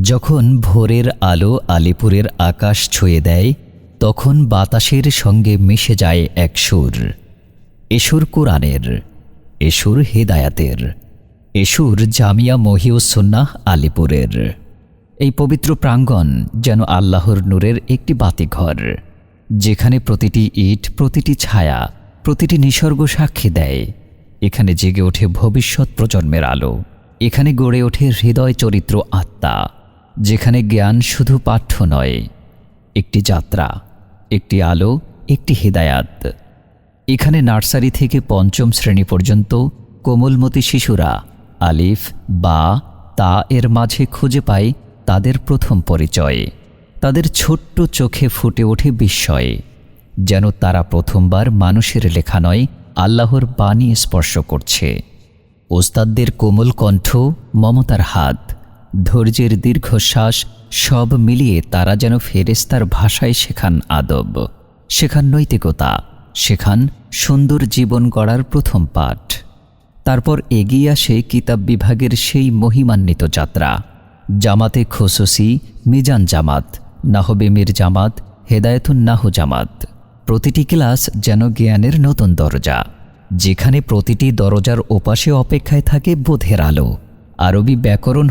যখন ভোরের আলো আলিপুরের আকাশ ছুঁয়ে দেয়, তখন বাতাসের সঙ্গে মিশে যায় এক সুর। এ সুর কোরআনের, এ সুর হেদায়াতের, এ সুর জামিয়া মহিউসুন্নাহ আলিপুরের। এই পবিত্র প্রাঙ্গণ যেন আল্লাহর নূরের একটি বাতিঘর, যেখানে প্রতিটি ইট, প্রতিটি ছায়া, প্রতিটি নিসর্গ সাক্ষী দেয়। এখানে জেগে ওঠে ভবিষ্যৎ প্রজন্মের আলো। এখানে গড়ে ওঠে হৃদয়, চরিত্র, আত্মা, যেখানে জ্ঞান শুধু পাঠ্য নয়, একটি যাত্রা, একটি আলো, একটি হিদায়াত। এখানে নার্সারি থেকে পঞ্চম শ্রেণী পর্যন্ত কোমলমতি শিশুরা আলিফ, বা, তা এর মাঝে খুঁজে পায় তাদের প্রথম পরিচয়। তাদের ছোট্ট চোখে ফুটে ওঠে বিস্ময়, যেন তারা প্রথমবার মানুষের লেখা নয়, আল্লাহর বাণী স্পর্শ করছে। ওস্তাদদের কোমল কণ্ঠ, মমতার হাত, ধৈর্যের দীর্ঘশ্বাস, সব মিলিয়ে তারা যেন ফেরেশতার ভাষায় শেখান আদব, শেখান নৈতিকতা, শেখান সুন্দর জীবন গড়ার প্রথম পাঠ। তারপর এগিয়ে আসে কিতাব বিভাগের সেই মহিমান্বিত যাত্রা, জামাতে খুসুসি, মিজান জামাত, নাহবে মীর জামাত, হেদায়েতুন নাহু জামাত। প্রতিটি ক্লাস যেন জ্ঞানের নতুন দরজা, যেখানে প্রতিটি দরজার ওপাশে অপেক্ষায় থাকে বোধের আলো। আরবি ব্যাকরণ